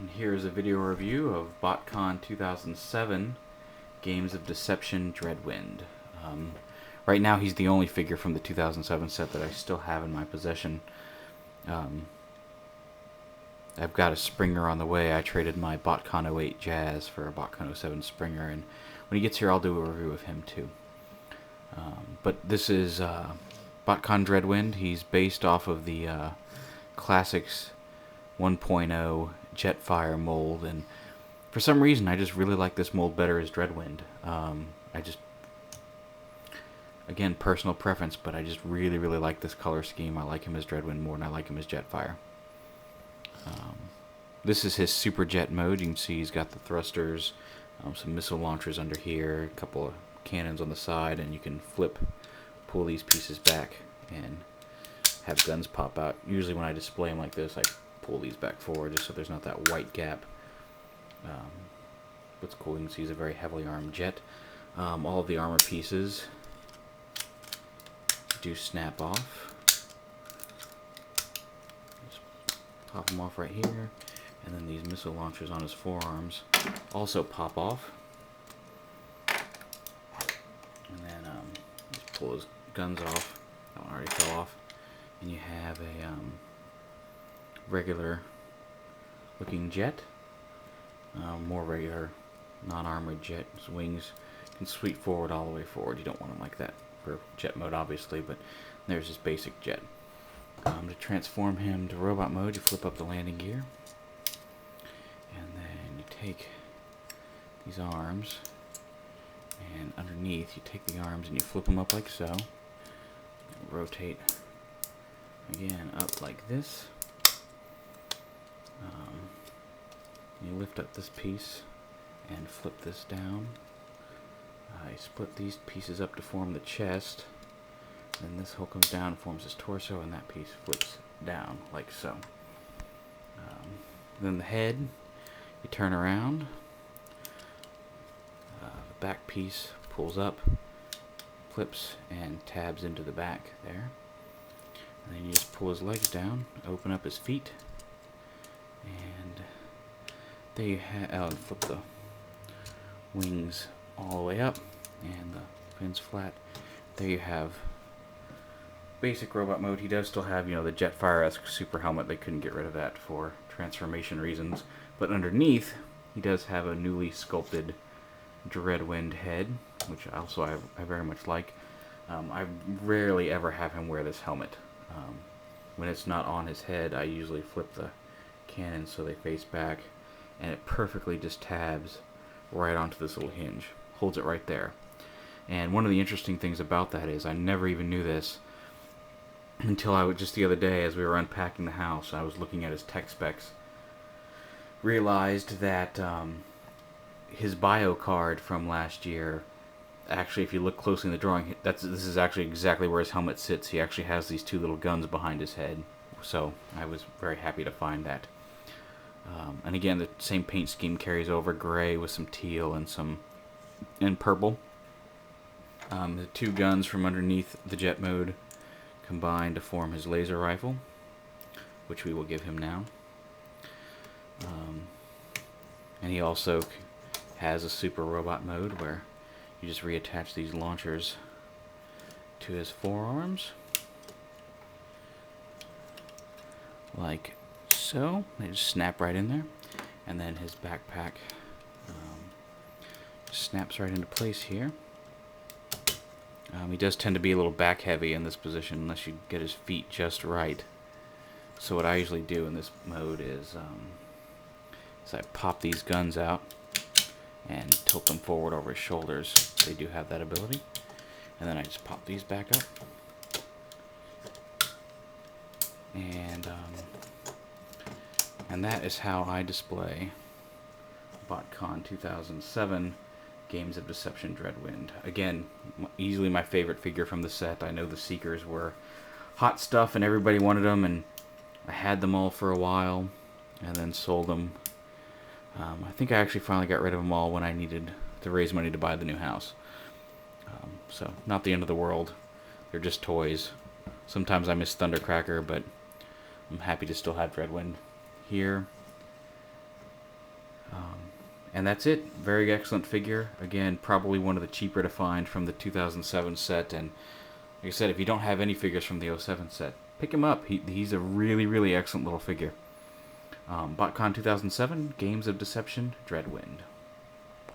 And here's a video review of Botcon 2007 Games of Deception Dreadwind. Right now he's the only figure from the 2007 set that I still have in my possession. I've got a Springer on the way. I traded my Botcon 08 Jazz for a Botcon 07 Springer, and when he gets here I'll do a review of him too. But this is Botcon Dreadwind. He's based off of the Classics 1.0 Jetfire mold, and for some reason I just really like this mold better as Dreadwind. Again, personal preference, but I just really like this color scheme. I like him as Dreadwind more than I like him as Jetfire. This is his Super Jet mode. You can see he's got the thrusters, some missile launchers under here, a couple of cannons on the side, and you can pull these pieces back and have guns pop out. Usually when I display them like this, I pull these back forward just so there's not that white gap. What's cool, you can see he's a very heavily armed jet. All of the armor pieces do snap off. Just pop them off right here, and then these missile launchers on his forearms also pop off. And then just pull his guns off. That one already fell off. And you have a regular looking jet, more regular non-armored jet. His wings can sweep forward all the way forward. You don't want them like that for jet mode, obviously, but there's his basic jet. To transform him to robot mode, you flip up the landing gear, and then you take these arms, and underneath you take the arms and you flip them up like so. Rotate again up like this. You lift up this piece and flip this down. You split these pieces up to form the chest. Then this whole comes down and forms his torso, and that piece flips down like so. Then the head, you turn around. The back piece pulls up, flips, and tabs into the back there. And then you just pull his legs down, open up his feet, and there you have. Flip the wings all the way up, and the fins flat. There you have basic robot mode. He does still have, the Jetfire-esque super helmet. They couldn't get rid of that for transformation reasons. But underneath, he does have a newly sculpted Dreadwind head, which also I very much like. I rarely ever have him wear this helmet. When it's not on his head, I usually flip the cannons so they face back, and it perfectly just tabs right onto this little hinge. Holds it right there. And one of the interesting things about that is I never even knew this until just the other day, as we were unpacking the house, I was looking at his tech specs, realized that his bio card from last year, actually, if you look closely in the drawing, this is actually exactly where his helmet sits. He actually has these two little guns behind his head, so I was very happy to find that. And again, the same paint scheme carries over: gray with some teal and purple. The two guns from underneath the jet mode combine to form his laser rifle, which we will give him now. And he also has a super robot mode where you just reattach these launchers to his forearms, like so. They just snap right in there, and then his backpack snaps right into place here. He does tend to be a little back heavy in this position unless you get his feet just right. So what I usually do in this mode is I pop these guns out and tilt them forward over his shoulders. They do have that ability. And then I just pop these back up. And that is how I display Botcon 2007 Games of Deception Dreadwind. Again, easily my favorite figure from the set. I know the Seekers were hot stuff and everybody wanted them, and I had them all for a while and then sold them. I think I actually finally got rid of them all when I needed to raise money to buy the new house. So, not the end of the world. They're just toys. Sometimes I miss Thundercracker, but I'm happy to still have Dreadwind here. And that's it. Very excellent figure. Again, probably one of the cheaper to find from the 2007 set. And like I said, if you don't have any figures from the 07 set, pick him up. He's a really, really excellent little figure. Botcon 2007, Games of Deception, Dreadwind.